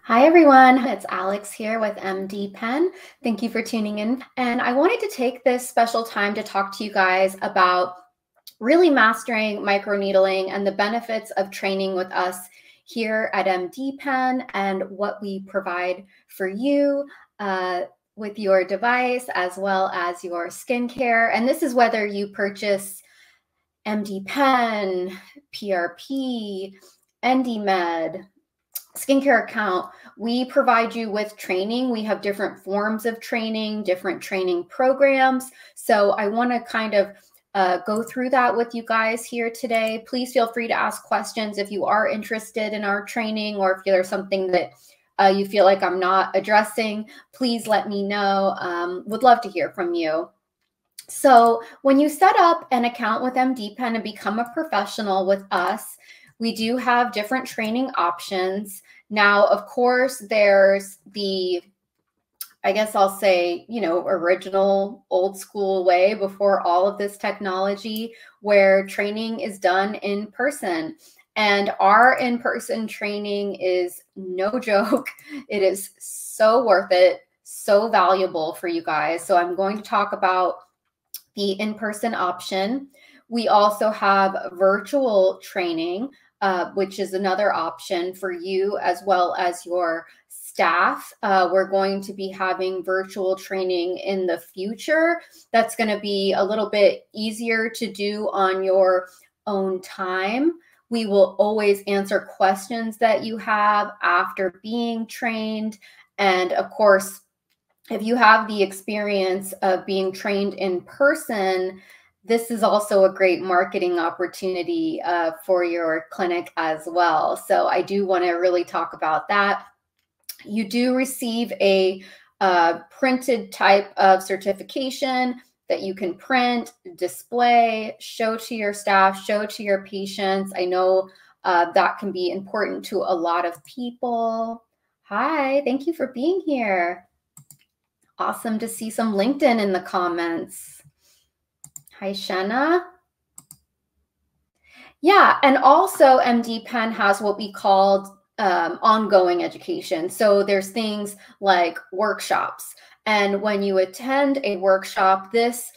Hi everyone, it's Alex here with MDPen. Thank you for tuning in. And I wanted to take this special time to talk to you guys about really mastering microneedling and the benefits of training with us here at MDPen and what we provide for you with your device as well as your skincare. And this is whether you purchase MDPen, PRP, NDMed, skincare account, we provide you with training. We have different forms of training, different training programs. So I want to kind of go through that with you guys here today. Please feel free to ask questions if you are interested in our training, or if there's something that you feel like I'm not addressing, please let me know. Would love to hear from you. So when you set up an account with MDPen and become a professional with us, we do have different training options. Now, of course, there's the, I guess I'll say, original old school way before all of this technology, where training is done in person. And our in-person training is no joke. It is so worth it, so valuable for you guys. So I'm going to talk about the in-person option. We also have virtual training, which is another option for you as well as your staff. We're going to be having virtual training in the future. That's going to be a little bit easier to do on your own time. We will always answer questions that you have after being trained. And of course, if you have the experience of being trained in person, this is also a great marketing opportunity for your clinic as well. So I do want to really talk about that. You do receive a printed type of certification that you can print, display, show to your staff, show to your patients. I know that can be important to a lot of people. Hi, thank you for being here. Awesome to see some LinkedIn in the comments. Hi, Shenna. Yeah, and also MDPen has what we call ongoing education. So there's things like workshops. And when you attend a workshop, this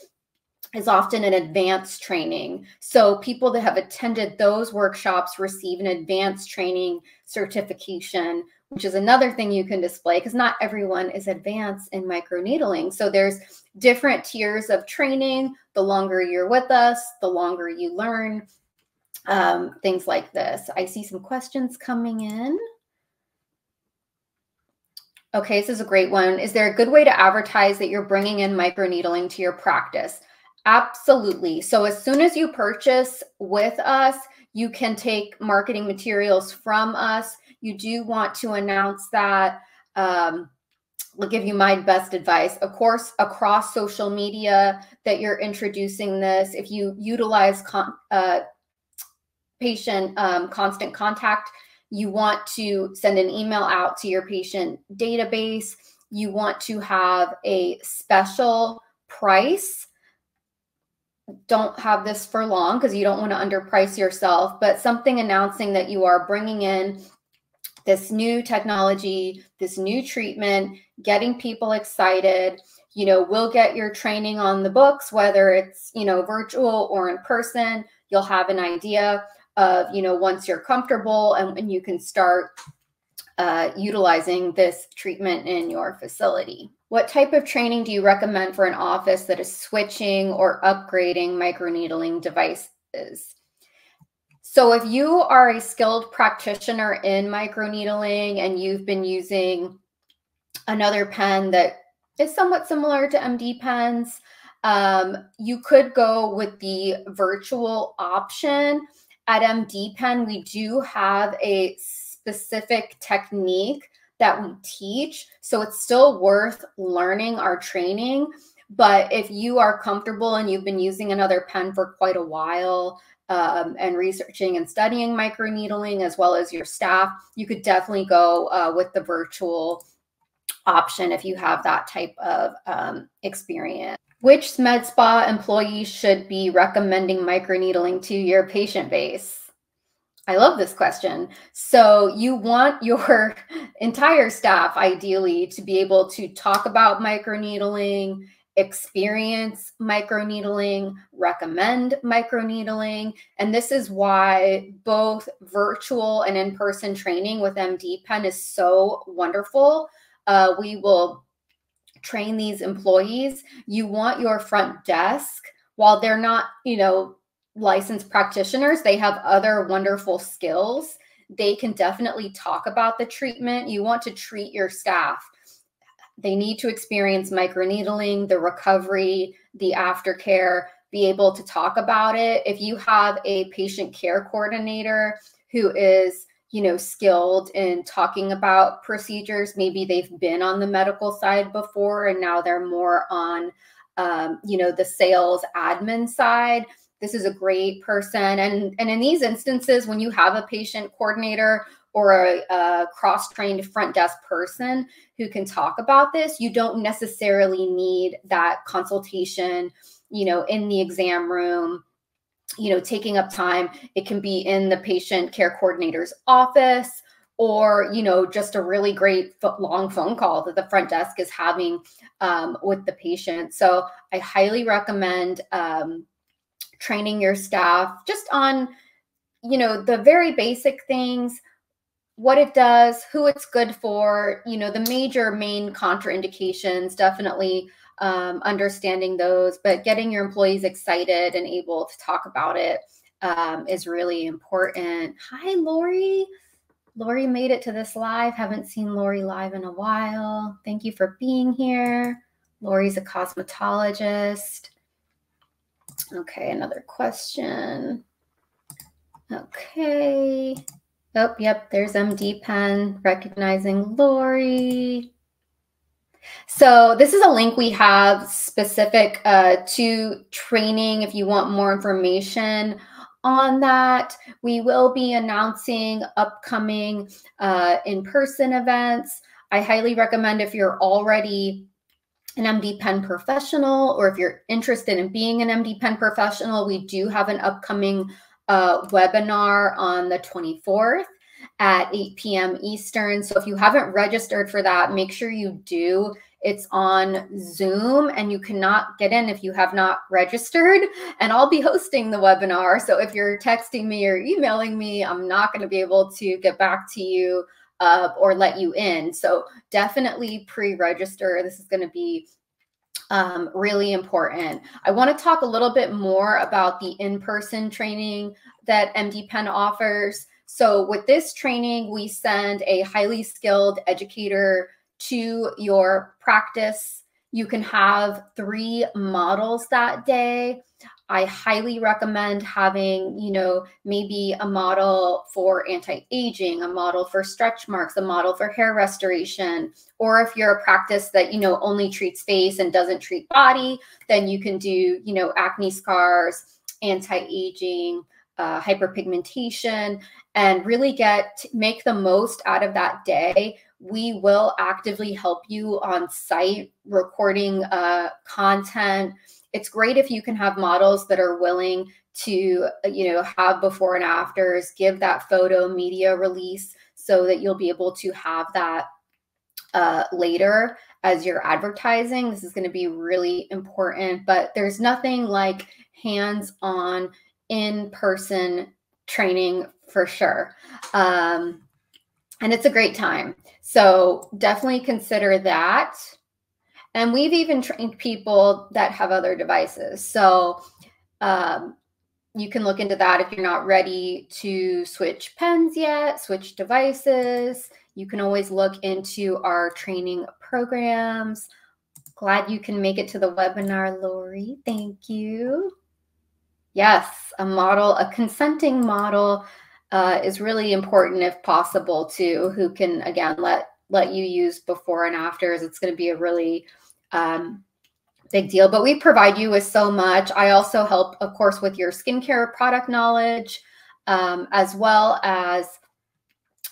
is often an advanced training. So people that have attended those workshops receive an advanced training certification, which is another thing you can display, because not everyone is advanced in microneedling. So there's different tiers of training. The longer you're with us, the longer you learn, things like this. I see some questions coming in. Okay, this is a great one. Is there a good way to advertise that you're bringing in microneedling to your practice? Absolutely. So as soon as you purchase with us, you can take marketing materials from us. You do want to announce that. I'll give you my best advice. Of course, across social media that you're introducing this, if you utilize patient constant contact, you want to send an email out to your patient database. You want to have a special price. Don't have this for long because you don't want to underprice yourself, but something announcing that you are bringing in this new technology, this new treatment, getting people excited. We'll get your training on the books, whether it's, virtual or in person. You'll have an idea of, once you're comfortable and you can start utilizing this treatment in your facility. What type of training do you recommend for an office that is switching or upgrading microneedling devices? So if you are a skilled practitioner in microneedling and you've been using another pen that is somewhat similar to MDPen's, you could go with the virtual option. At MDPen, we do have a specific technique that we teach. So it's still worth learning our training. But if you are comfortable and you've been using another pen for quite a while and researching and studying microneedling as well as your staff, you could definitely go with the virtual option if you have that type of experience. Which med spa employees should be recommending microneedling to your patient base? I love this question. So you want your entire staff ideally to be able to talk about microneedling, experience microneedling, recommend microneedling. And this is why both virtual and in-person training with MDPen is so wonderful. We will train these employees. You want your front desk, while they're not, licensed practitioners, they have other wonderful skills. They can definitely talk about the treatment. You want to treat your staff. They need to experience microneedling, the recovery, the aftercare, be able to talk about it. If you have a patient care coordinator who is skilled in talking about procedures, maybe they've been on the medical side before and now they're more on the sales admin side, this is a great person. And in these instances, when you have a patient coordinator or a cross-trained front desk person who can talk about this, you don't necessarily need that consultation, in the exam room, taking up time. It can be in the patient care coordinator's office, or, just a really great long phone call that the front desk is having with the patient. So I highly recommend training your staff just on, the very basic things, what it does, who it's good for, the main contraindications, definitely understanding those, but getting your employees excited and able to talk about it is really important. Hi, Lori. Lori made it to this live. Haven't seen Lori live in a while. Thank you for being here. Lori's a cosmetologist. Okay, another question. Okay. Oh, yep, there's MDPen recognizing Lori. So this is a link we have specific to training. If you want more information on that, we will be announcing upcoming in-person events. I highly recommend, if you're already an MDPen professional, or if you're interested in being an MDPen professional, we do have an upcoming webinar on the 24th at 8 p.m. Eastern. So if you haven't registered for that, make sure you do. It's on Zoom and you cannot get in if you have not registered, and I'll be hosting the webinar. So if you're texting me or emailing me, I'm not going to be able to get back to you or let you in. So definitely pre-register. This is going to be really important. I want to talk a little bit more about the in-person training that MDPen offers. So with this training, we send a highly skilled educator to your practice. You can have 3 models that day. I highly recommend having, maybe a model for anti-aging, a model for stretch marks, a model for hair restoration. Or if you're a practice that, only treats face and doesn't treat body, then you can do, acne scars, anti-aging, hyperpigmentation, and really make the most out of that day. We will actively help you on site recording content. It's great if you can have models that are willing to, have before and afters, give that photo media release so that you'll be able to have that later as you're advertising. This is going to be really important, but there's nothing like hands-on in-person training for sure. And it's a great time. So definitely consider that. And we've even trained people that have other devices. So you can look into that if you're not ready to switch pens yet, switch devices. You can always look into our training programs. Glad you can make it to the webinar, Lori. Thank you. Yes, a consenting model is really important if possible too, who can, again, let you use before and afters. It's going to be a really big deal, but we provide you with so much. I also help, of course, with your skincare product knowledge, as well as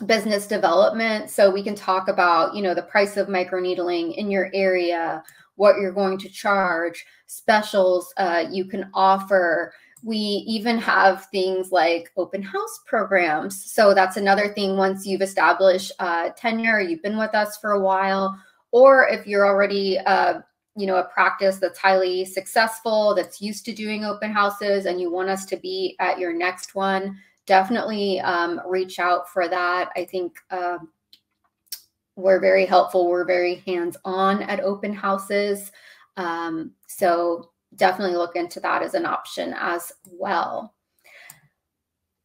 business development. So we can talk about, the price of microneedling in your area, what you're going to charge, specials you can offer. We even have things like open house programs. So that's another thing. Once you've established tenure, you've been with us for a while, or if you're already a practice that's highly successful, that's used to doing open houses, and you want us to be at your next one, definitely reach out for that. I think we're very helpful. We're very hands-on at open houses. So definitely look into that as an option as well.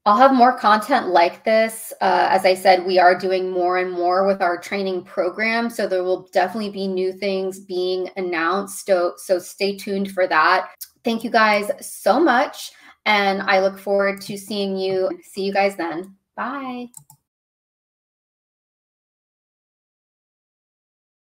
I'll have more content like this. As I said, we are doing more and more with our training program. So there will definitely be new things being announced. So stay tuned for that. Thank you guys so much. And I look forward to seeing you. See you guys then. Bye.